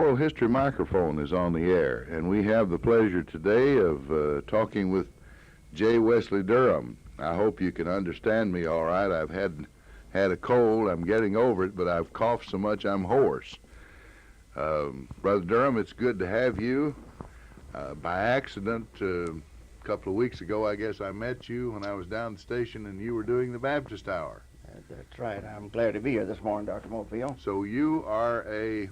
Oral History Microphone is on the air, and we have the pleasure today of talking with J. Wesley Durham. I hope you can understand me all right. I've had a cold. I'm getting over it, but I've coughed so much I'm hoarse. Brother Durham, it's good to have you. By accident, a couple of weeks ago, I guess I met you when I was down at the station and you were doing the Baptist Hour. That's right. I'm glad to be here this morning, Dr. Mofield. So you are a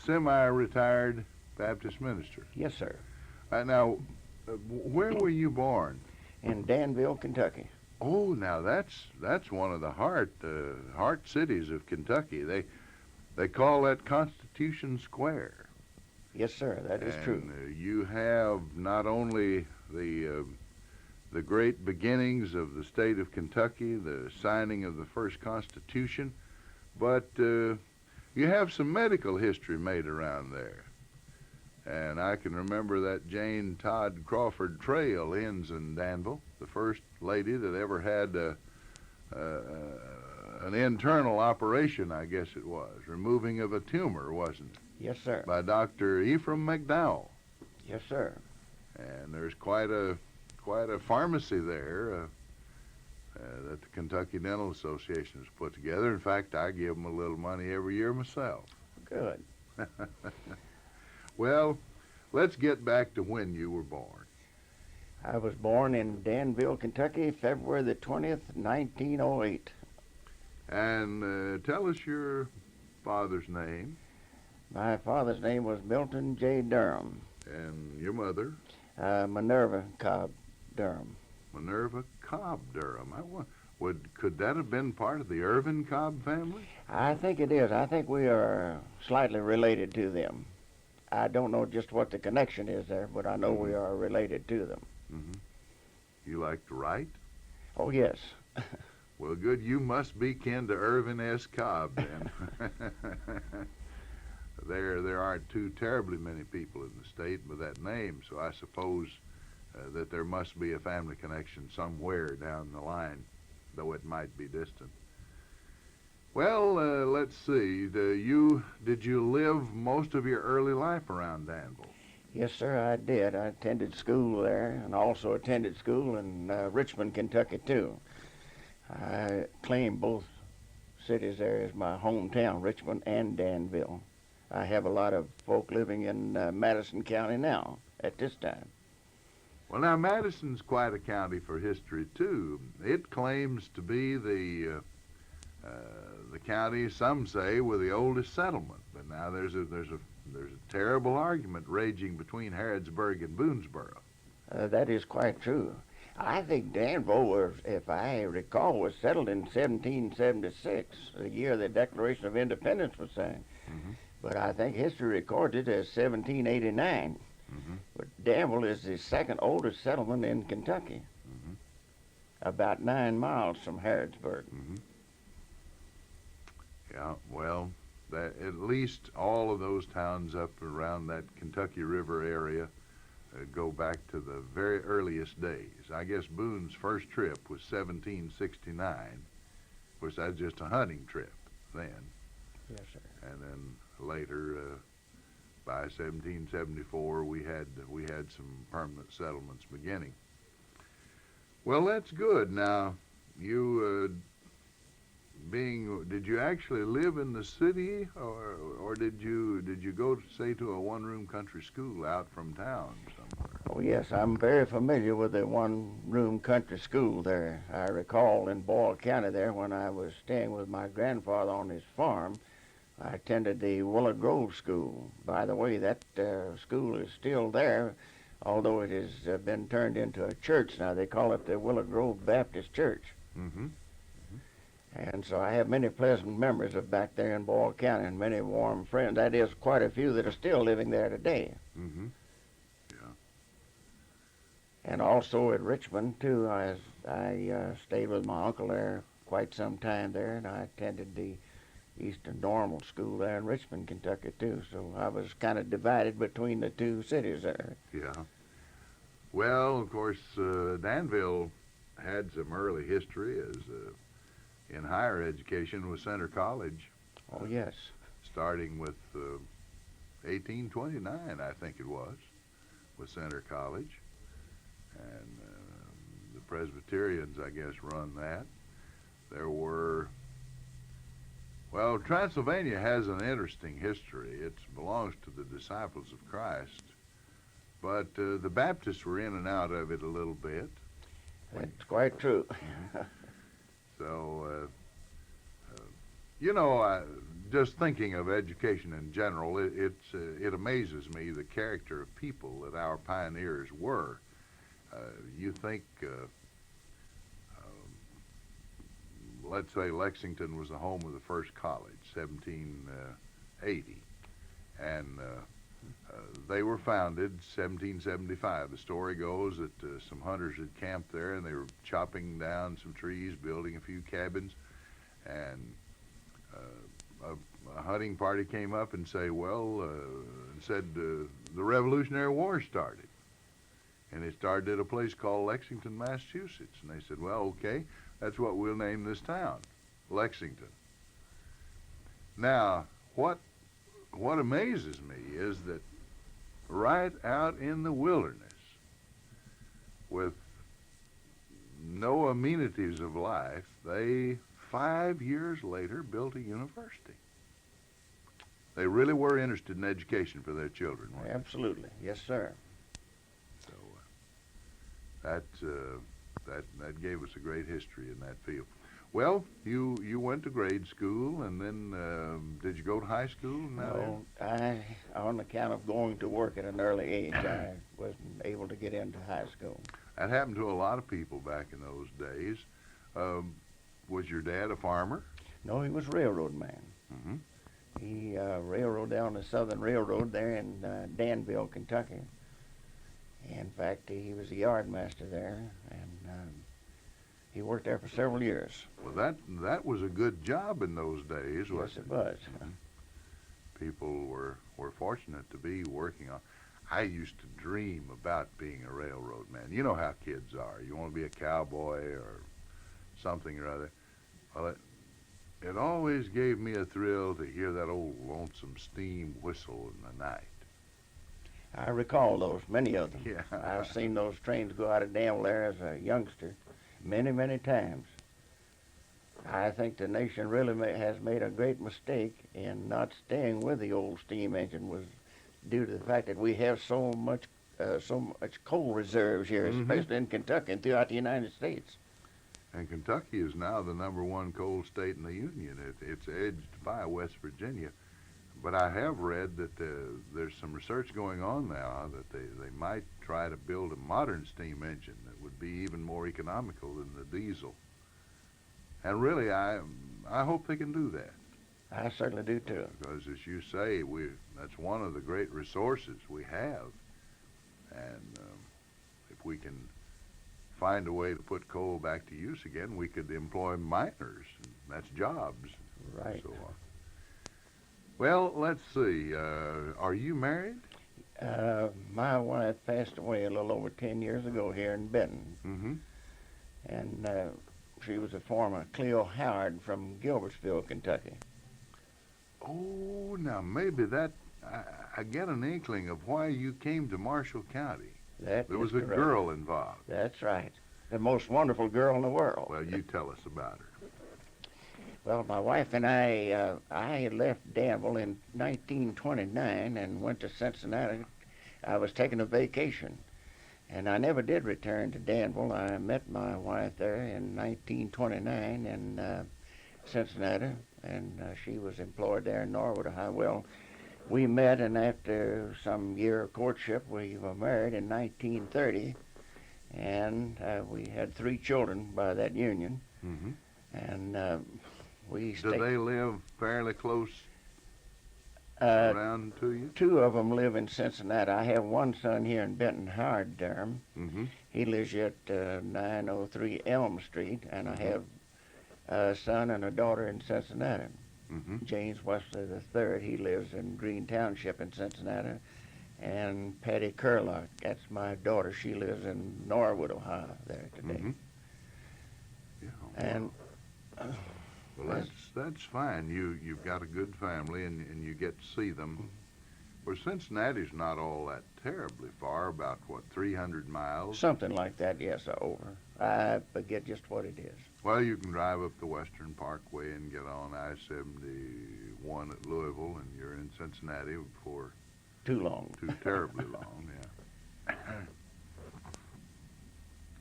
semi-retired Baptist minister. Yes, sir. Now, where were you born? In Danville, Kentucky. Oh, now that's one of the heart cities of Kentucky. They call that Constitution Square. Yes, sir. That is true. You have not only the great beginnings of the state of Kentucky, the signing of the first Constitution, but you have some medical history made around there. And I can remember that Jane Todd Crawford Trail ends in Danville, the first lady that ever had an internal operation, I guess it was, removing of a tumor, wasn't it? Yes, sir. By Dr. Ephraim McDowell. Yes, sir. And there's quite a pharmacy there that the Kentucky Dental Association has put together. In fact, I give them a little money every year myself. Good. Well, let's get back to when you were born. I was born in Danville, Kentucky, February the 20th, 1908. And tell us your father's name. My father's name was Milton J. Durham. And your mother? Minerva Cobb Durham. Minerva Cobb Durham. Could that have been part of the Irvin Cobb family? I think it is. I think we are slightly related to them. I don't know just what the connection is there, but I know we are related to them. Mm-hmm. You like to write? Oh, yes. Well, good. You must be kin to Irvin S. Cobb, then. There aren't too terribly many people in the state with that name, so I suppose that there must be a family connection somewhere down the line, though it might be distant. Well, let's see. Did you live most of your early life around Danville? Yes, sir, I did. I attended school there and also attended school in Richmond, Kentucky, too. I claim both cities there as my hometown, Richmond and Danville. I have a lot of folk living in Madison County now at this time. Well, now, Madison's quite a county for history, too. It claims to be the county, some say, with the oldest settlement. But now there's a terrible argument raging between Harrodsburg and Boonesboro. That is quite true. I think Danville was, if I recall, was settled in 1776, the year the Declaration of Independence was signed. Mm-hmm. But I think history records it as 1789. Mm-hmm. But Danville is the second oldest settlement in Kentucky, mm-hmm. about 9 miles from Harrodsburg. Mm-hmm. Yeah, well, at least all of those towns up around that Kentucky River area go back to the very earliest days. I guess Boone's first trip was 1769. Of course, that's just a hunting trip then. Yes, sir. And then later, by 1774, we had some permanent settlements beginning. Well, that's good. Now, you did you actually live in the city, or did you go, say, to a one-room country school out from town somewhere? Oh, yes, I'm very familiar with the one-room country school there. I recall in Boyle County there when I was staying with my grandfather on his farm, I attended the Willow Grove School. By the way, that school is still there, although it has been turned into a church now. They call it the Willow Grove Baptist Church. Mm-hmm. And so I have many pleasant memories of back there in Boyle County and many warm friends. That is, quite a few that are still living there today. Mm-hmm. Yeah. And also at Richmond, too. I stayed with my uncle there quite some time there, and I attended the Eastern Normal School there in Richmond, Kentucky, too. So I was kind of divided between the two cities there. Yeah. Well, of course, Danville had some early history as in higher education with Center College. Oh, yes. Starting with 1829, I think it was Center College. And the Presbyterians, I guess, run that. There were, well, Transylvania has an interesting history. It belongs to the Disciples of Christ. But the Baptists were in and out of it a little bit. That's quite true. So, just thinking of education in general, it amazes me the character of people that our pioneers were. You think, let's say Lexington was the home of the first college, 1780, and they were founded 1775. The story goes that some hunters had camped there, and they were chopping down some trees, building a few cabins, and a hunting party came up and said the Revolutionary War started. And it started at a place called Lexington, Massachusetts. And they said, well, okay, that's what we'll name this town, Lexington. Now, what amazes me is that right out in the wilderness, with no amenities of life, they 5 years later built a university. They really were interested in education for their children, weren't they? Absolutely. Yes, sir. So that gave us a great history in that field. Well, you went to grade school, and then did you go to high school? No, on account of going to work at an early age, I wasn't able to get into high school. That happened to a lot of people back in those days. Was your dad a farmer? No, he was a railroad man. Mm-hmm. He railroaded down the Southern Railroad there in Danville, Kentucky. In fact, he was a yard master there, and he worked there for several years. Well, that was a good job in those days, wasn't Yes, it was. People were fortunate to be working on. I used to dream about being a railroad man. You know how kids are. You want to be a cowboy or something or other. Well, it always gave me a thrill to hear that old lonesome steam whistle in the night. I recall those, many of them. Yeah. I've seen those trains go out of Danville there as a youngster many, many times. I think the nation really has made a great mistake in not staying with the old steam engine, was due to the fact that we have so much coal reserves here, especially in Kentucky and throughout the United States. And Kentucky is now the #1 coal state in the Union. It's edged by West Virginia. But I have read that there's some research going on now that they might try to build a modern steam engine that would be even more economical than the diesel. And really, I hope they can do that. I certainly do too. Because as you say, that's one of the great resources we have. And if we can find a way to put coal back to use again, we could employ miners. And that's jobs. Right. And so on. Well, let's see. Are you married? My wife passed away a little over 10 years ago here in Benton. Mm-hmm. And she was a former Cleo Howard from Gilbertsville, Kentucky. Oh, now maybe that, I get an inkling of why you came to Marshall County. There was a girl involved. That's right. The most wonderful girl in the world. Well, you tell us about her. Well, my wife and I had left Danville in 1929 and went to Cincinnati. I was taking a vacation, and I never did return to Danville. I met my wife there in 1929 in Cincinnati, and she was employed there in Norwood, Ohio. Well, we met, and after some year of courtship, we were married in 1930, and we had 3 children by that union. Mm-hmm. And we Do they live fairly close Uh, around to you? 2 of them live in Cincinnati. I have one son here in Benton, Howard, Durham. Mm-hmm. He lives at 903 Elm Street, and I have a son and a daughter in Cincinnati. Mm-hmm. James Wesley III, he lives in Green Township in Cincinnati. And Patty Curlock, that's my daughter. She lives in Norwood, Ohio, there today. Mm-hmm. Yeah. And well, that's fine. You've got a good family, and you get to see them. Well, Cincinnati's not all that terribly far, about, what, 300 miles? Something like that, yes, over. I forget just what it is. Well, you can drive up the Western Parkway and get on I-71 at Louisville, and you're in Cincinnati before Too long. too terribly long, yeah.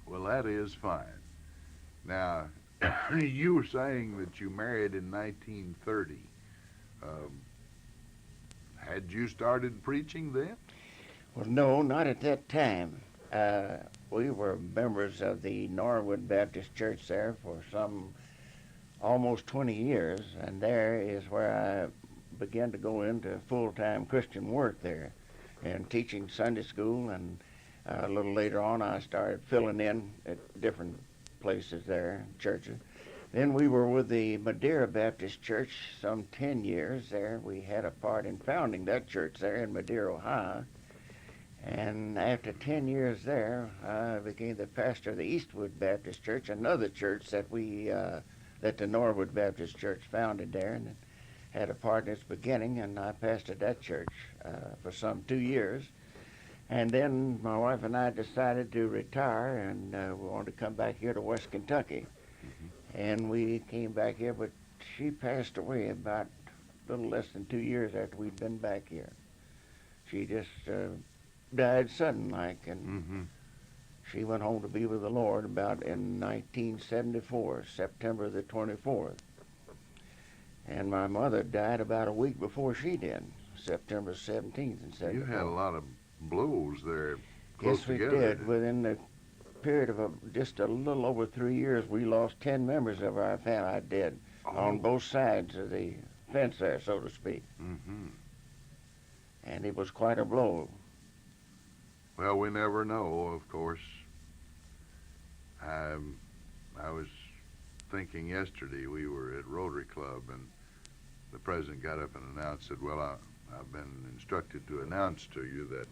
Well, that is fine. Now, you were saying that you married in 1930. Had you started preaching then? Well, no, not at that time. We were members of the Norwood Baptist Church there for some almost 20 years, and there is where I began to go into full-time Christian work there and teaching Sunday school, and a little later on I started filling in at different places there, churches. Then we were with the Madeira Baptist Church some 10 years there. We had a part in founding that church there in Madeira, Ohio. And after 10 years there, I became the pastor of the Eastwood Baptist Church, another church that that the Norwood Baptist Church founded there, and had a part in its beginning, and I pastored that church for some 2 years. And then my wife and I decided to retire, and we wanted to come back here to West Kentucky. And we came back here, but she passed away about a little less than 2 years after we'd been back here. She just died sudden like, and she went home to be with the Lord about in 1974, September the 24th. And my mother died about a week before she did, September 17th and 74. You had a lot of blows there close Yes, we together. did. Within the period of just a little over 3 years, we lost 10 members of our family. I did, on both sides of the fence there, so to speak. And it was quite a blow. Well, we never know, of course. I was thinking yesterday, we were at Rotary Club, and the president got up and announced that, well, I've been instructed to announce to you that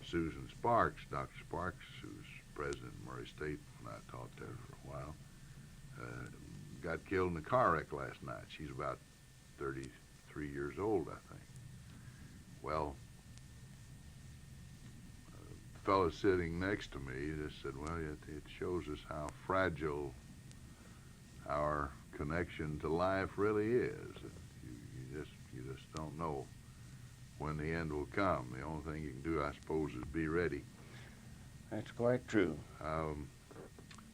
Susan Sparks, Dr. Sparks, who's president of Murray State when I taught there for a while, got killed in a car wreck last night. She's about 33 years old, I think. Well, the fellow sitting next to me just said, well, it shows us how fragile our connection to life really is. You just don't know when the end will come. The only thing you can do, I suppose, is be ready. That's quite true.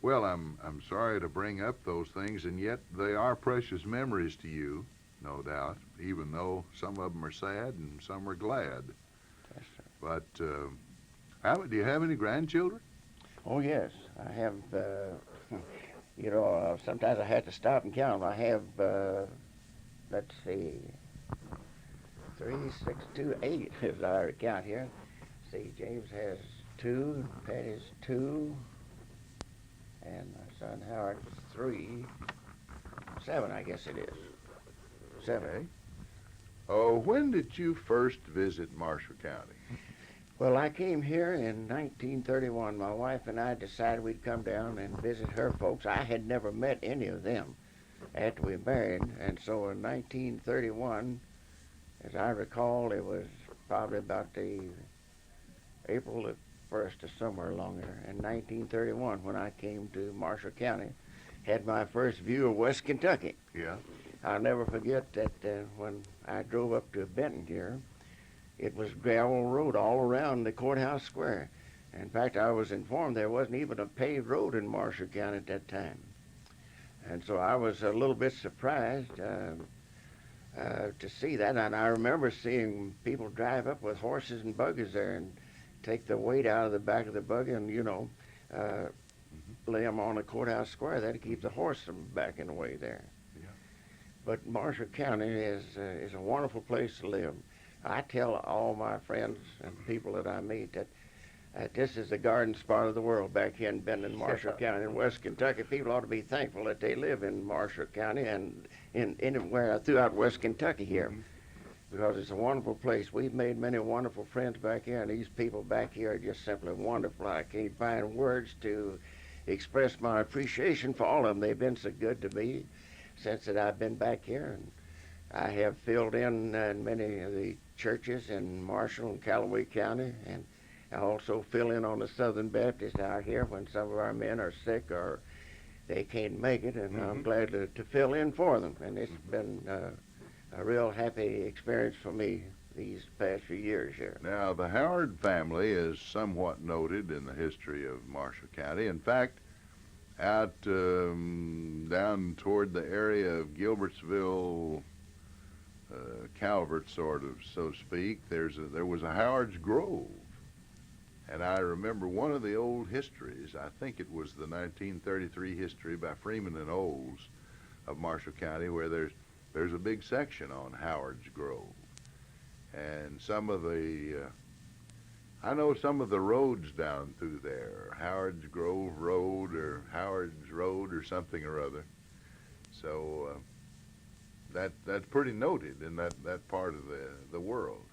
Well, I'm sorry to bring up those things, and yet they are precious memories to you, no doubt, even though some of them are sad and some are glad. Yes, sir. But do you have any grandchildren? Oh, yes. I have, sometimes I have to stop and count them. I have, let's see, 3, 6, 2, 8, as I count here. See, James has 2, Pat is 2, and my son Howard is 3, 7, I guess it is. 7. Okay. Oh, when did you first visit Marshall County? Well, I came here in 1931. My wife and I decided we'd come down and visit her folks. I had never met any of them after we married, and so in 1931, as I recall, it was probably about the April the 1st or somewhere along there, in 1931, when I came to Marshall County, had my first view of West Kentucky. Yeah. I'll never forget that when I drove up to Benton here, it was gravel road all around the courthouse square. In fact, I was informed there wasn't even a paved road in Marshall County at that time. And so I was a little bit surprised to see that. And I remember seeing people drive up with horses and buggies there and take the weight out of the back of the buggy and, lay them on the courthouse square there to keep the horse from backing away there. Yeah. But Marshall County is a wonderful place to live. I tell all my friends and people that I meet that this is the garden spot of the world back here in Benton, Marshall County, in West Kentucky. People ought to be thankful that they live in Marshall County and anywhere throughout West Kentucky here, because it's a wonderful place. We've made many wonderful friends back here, and these people back here are just simply wonderful. I can't find words to express my appreciation for all of them. They've been so good to me since that I've been back here, I have filled in many of the churches in Marshall and Callaway County, and I also fill in on the Southern Baptist out here when some of our men are sick or they can't make it, and I'm glad to fill in for them. And it's been a real happy experience for me these past few years here. Now, the Howard family is somewhat noted in the history of Marshall County. In fact, out down toward the area of Gilbertsville, Calvert, sort of, so to speak, there was a Howard's Grove. And I remember one of the old histories, I think it was the 1933 history by Freeman and Olds of Marshall County, where there's a big section on Howard's Grove. And some of the, I know some of the roads down through there, Howard's Grove Road or Howard's Road or something or other. So that's pretty noted in that part of the world.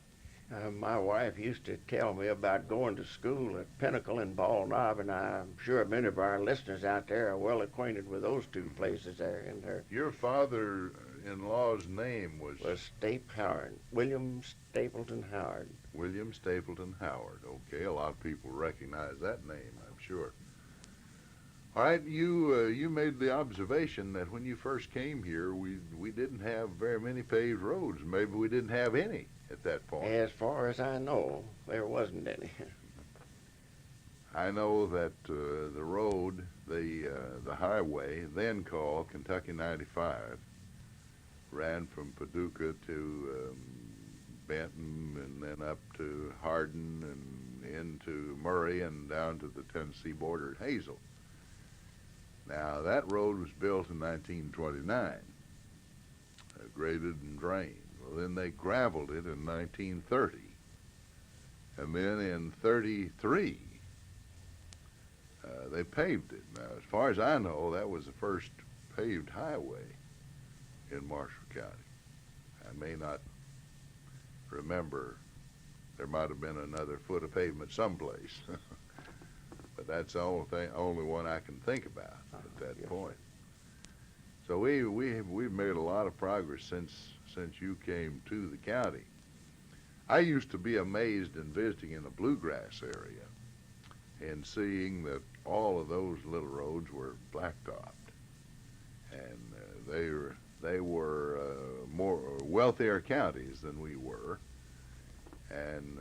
My wife used to tell me about going to school at Pinnacle in Bald Knob, and I'm sure many of our listeners out there are well acquainted with those two places there in there. Your father-in-law's name was Stape Howard, William Stapleton Howard. William Stapleton Howard. Okay, a lot of people recognize that name, I'm sure. All right, you made the observation that when you first came here, we didn't have very many paved roads. Maybe we didn't have any at that point. As far as I know, there wasn't any. I know that the road, the highway, then called Kentucky 95, ran from Paducah to Benton and then up to Hardin and into Murray and down to the Tennessee border at Hazel. Now, that road was built in 1929, graded and drained. Well, then they gravelled it in 1930. And then in 33, they paved it. Now, as far as I know, that was the first paved highway in Marshall County. I may not remember. There might have been another foot of pavement someplace. But that's the only one I can think about at that point. So we've made a lot of progress since you came to the county. I used to be amazed in visiting in the bluegrass area and seeing that all of those little roads were blacktopped, and they were more wealthier counties than we were, and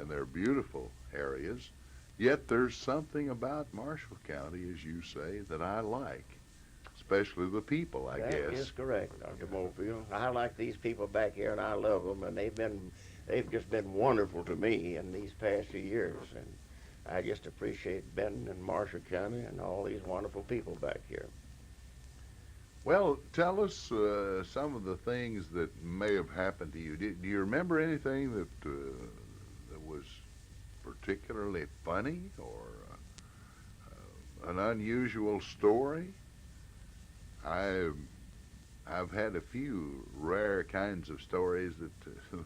they're beautiful areas. Yet there's something about Marshall County, as you say, that I like, especially the people, I guess. That is correct, Dr. Mofield. I like these people back here, and I love them, and they've just been wonderful to me in these past few years, and I just appreciate Benton and Marshall County and all these wonderful people back here. Well, tell us some of the things that may have happened to you. Do you remember anything that was particularly funny or an unusual story? I've had a few rare kinds of stories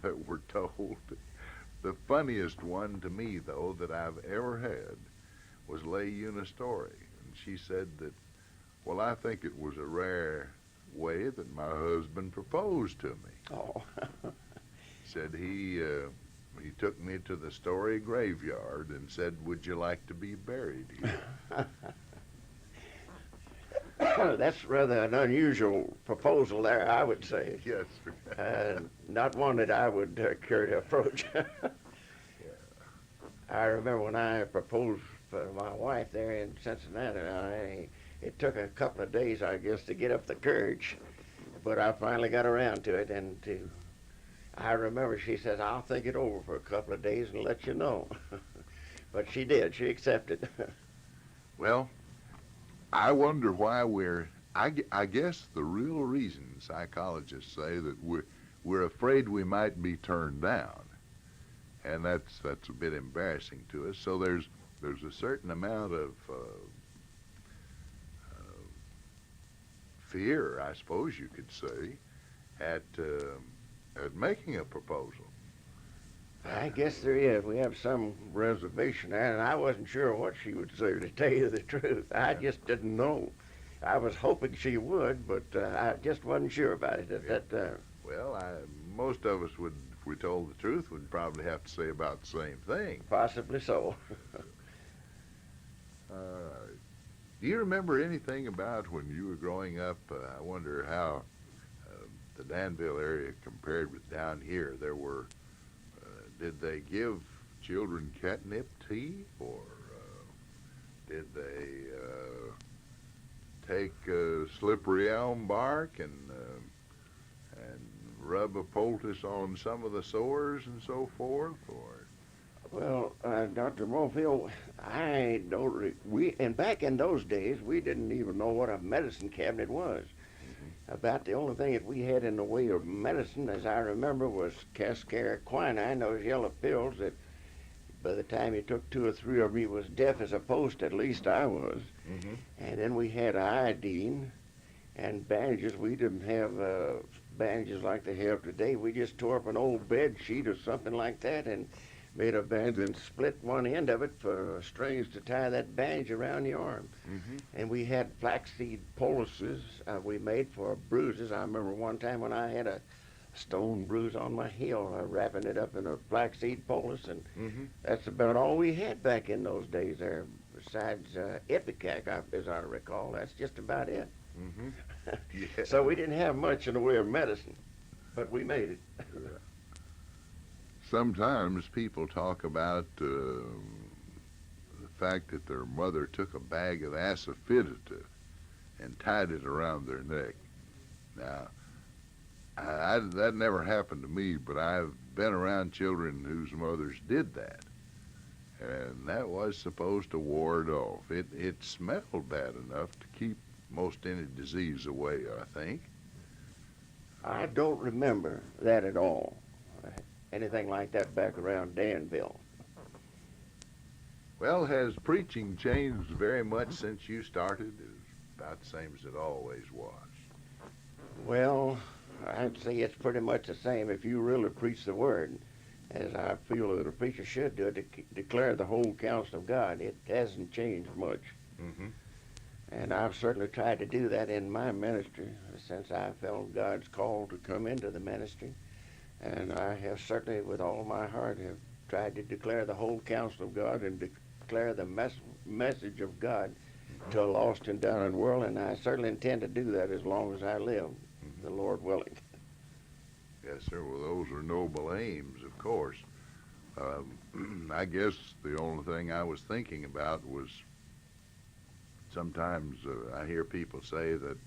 that were told. The funniest one to me, though, that I've ever had was Leigh Eunice Story. And she said that, well, I think it was a rare way that my husband proposed to me. Oh. Said he took me to the Story graveyard and said, "Would you like to be buried here?" That's rather an unusual proposal there, I would say. Yes. Not one that I would care to approach. I remember when I proposed for my wife there in Cincinnati, it took a couple of days, I guess, to get up the courage, but I finally got around to it, and I remember she said, "I'll think it over for a couple of days and let you know." But she did. She accepted. Well, I wonder why I guess the real reason psychologists say that we're afraid we might be turned down, and that's a bit embarrassing to us. So there's a certain amount of fear, I suppose you could say, at making a proposal. I guess there is. We have some reservation there, and I wasn't sure what she would say, to tell you the truth. I just didn't know. I was hoping she would, but I just wasn't sure about it at that time. Well, most of us would, if we told the truth, would probably have to say about the same thing. Possibly so. Do you remember anything about when you were growing up? I wonder how the Danville area compared with down here. There were, did they give children catnip tea, or did they take slippery elm bark and rub a poultice on some of the sores and so forth? Or Well, Dr. Mofield, I don't. And back in those days, we didn't even know what a medicine cabinet was. About the only thing that we had in the way of medicine, as I remember, was cascara quinine, those yellow pills that by the time you took 2 or 3 of them, you was deaf as a post, at least I was. And then we had iodine and bandages. We didn't have bandages like they have today. We just tore up an old bed sheet or something like that and made a bandage and split one end of it for strings to tie that bandage around the arm. And we had flaxseed poultices we made for bruises. I remember one time when I had a stone bruise on my heel, wrapping it up in a flaxseed poultice, and that's about all we had back in those days there. Besides Ipecac, as I recall, that's just about it. Yeah. So we didn't have much in the way of medicine, but we made it. Sometimes people talk about the fact that their mother took a bag of asafoetida and tied it around their neck. Now, that never happened to me, but I've been around children whose mothers did that, and that was supposed to ward off. It smelled bad enough to keep most any disease away, I think. I don't remember that at all. Anything like that back around Danville. Well, has preaching changed very much since you started? It's about the same as it always was. Well, I'd say it's pretty much the same if you really preach the word, as I feel that a preacher should do, to declare the whole counsel of God. It hasn't changed much. And I've certainly tried to do that in my ministry since I felt God's call to come into the ministry. And I have certainly, with all my heart, have tried to declare the whole counsel of God and declare the message of God to a lost and dying world. And I certainly intend to do that as long as I live, the Lord willing. Yes, sir. Well, those are noble aims, of course. I guess the only thing I was thinking about was sometimes I hear people say that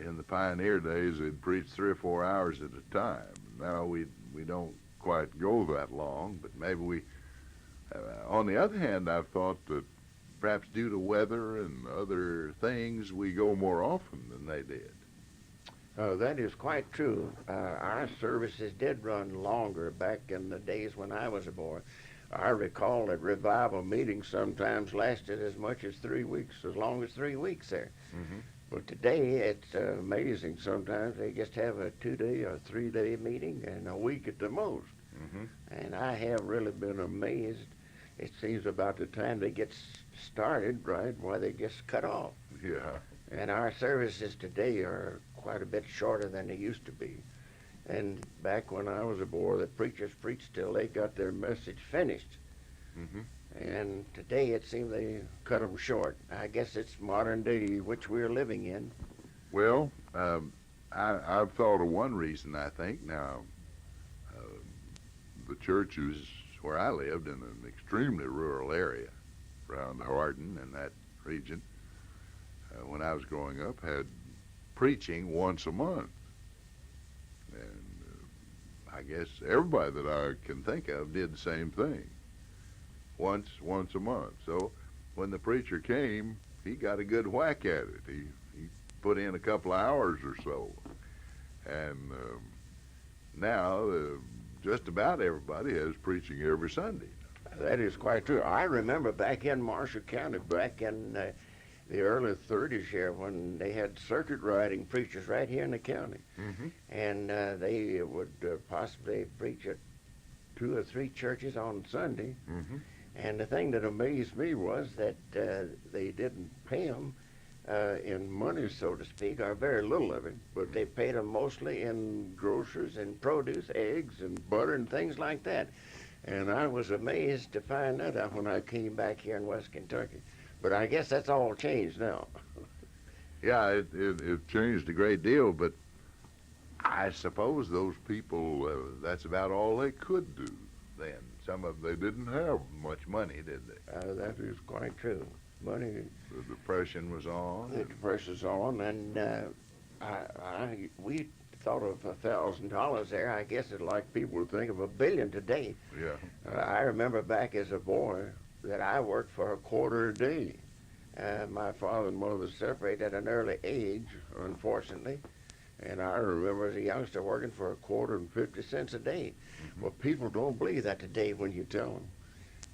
in the pioneer days they'd preach 3 or 4 hours at a time. Now we don't quite go that long, but maybe we. On the other hand, I've thought that perhaps due to weather and other things, we go more often than they did. That is quite true. Our services did run longer back in the days when I was a boy. I recall that revival meetings sometimes lasted as much as 3 weeks, as long as 3 weeks there. But today, it's amazing. Sometimes they just have a 2-day or 3-day meeting and a week at the most. And I have really been amazed. It seems about the time they get started, right, why they just cut off. Yeah. And our services today are quite a bit shorter than they used to be. And back when I was a boy, the preachers preached till they got their message finished. And today it seems they cut them short. I guess it's modern day, which we're living in. Well, I've thought of one reason, I think. Now, the churches where I lived in an extremely rural area around Hardin and that region, when I was growing up, had preaching once a month. And I guess everybody that I can think of did the same thing. Once a month. So when the preacher came, he got a good whack at it. He put in a couple of hours or so. And now just about everybody has preaching every Sunday. That is quite true. I remember back in Marshall County, back in the early 30s here, when they had circuit riding preachers right here in the county. And they would possibly preach at 2 or 3 churches on Sunday. And the thing that amazed me was that they didn't pay them in money, so to speak, or very little of it, but they paid them mostly in groceries and produce, eggs and butter and things like that. And I was amazed to find that out when I came back here in West Kentucky. But I guess that's all changed now. Yeah, it changed a great deal, but I suppose those people, that's about all they could do then. Some of them, they didn't have much money, did they? That is quite true. Money, The Depression was on. the Depression's on, and we thought of $1,000 there. I guess it's like people would think of $1 billion today. Yeah. I remember back as a boy that I worked for a quarter a day. My father and mother separated at an early age, unfortunately. And I remember as a youngster working for a quarter and 50 cents a day. Mm-hmm. Well, people don't believe that today when you tell them.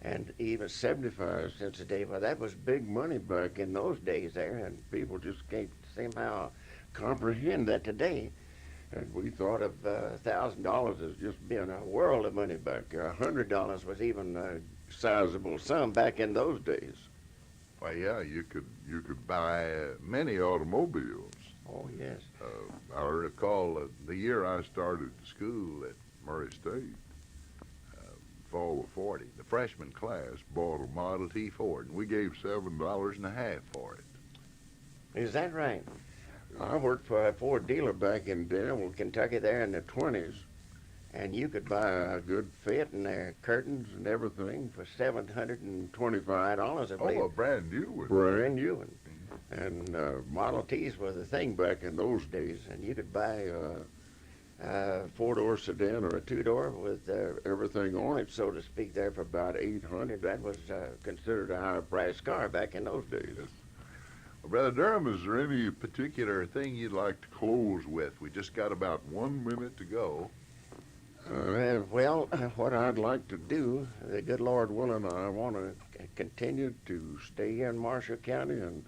And even 75 cents a day, well, that was big money back in those days there, and people just can't somehow comprehend that today. And we thought of $1,000 as just being a world of money back there. $100 was even a sizable sum back in those days. Well, yeah, you could buy many automobiles. Oh, yes. I recall the year I started school at Murray State, fall of '40. The freshman class bought a Model T Ford, and we gave $7.50 for it. Is that right? I worked for a Ford dealer back in Durham, Kentucky there in the 20s, and you could buy a good fit and their curtains and everything for $725, I believe. Oh, a brand new one. Brand new one. And Model Ts were the thing back in those days, and you could buy a four-door sedan or a two-door with everything on it, so to speak, there for about $800. That was considered a higher-priced car back in those days. Well, Brother Durham, is there any particular thing you'd like to close with? We just got about 1 minute to go. Well, what I'd like to do, the good Lord willing, I want to continue to stay here in Marshall County and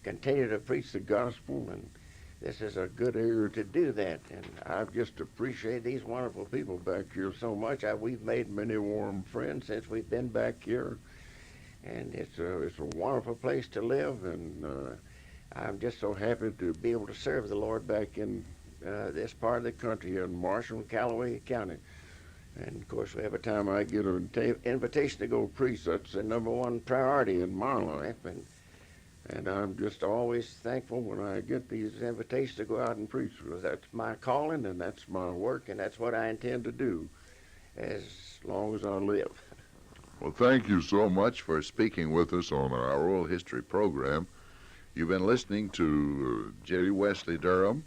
continue to preach the gospel, and this is a good area to do that. And I just appreciate these wonderful people back here so much. We've made many warm friends since we've been back here, and it's a wonderful place to live, and I'm just so happy to be able to serve the Lord back in this part of the country here in Marshall and Callaway County. And of course, every time I get an invitation to go preach, that's the number one priority in my life. And I'm just always thankful when I get these invitations to go out and preach, because that's my calling and that's my work, and that's what I intend to do as long as I live. Well, thank you so much for speaking with us on our oral history program. You've been listening to J. Wesley Durham,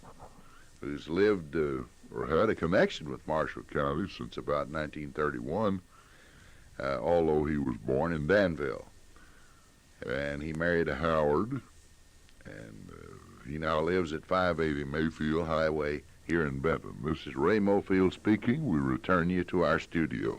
who's lived or had a connection with Marshall County since about 1931, although he was born in Danville. And he married a Howard, and he now lives at 580 Mayfield Highway here in Benton. This is Ray Mofield speaking. We return you to our studio.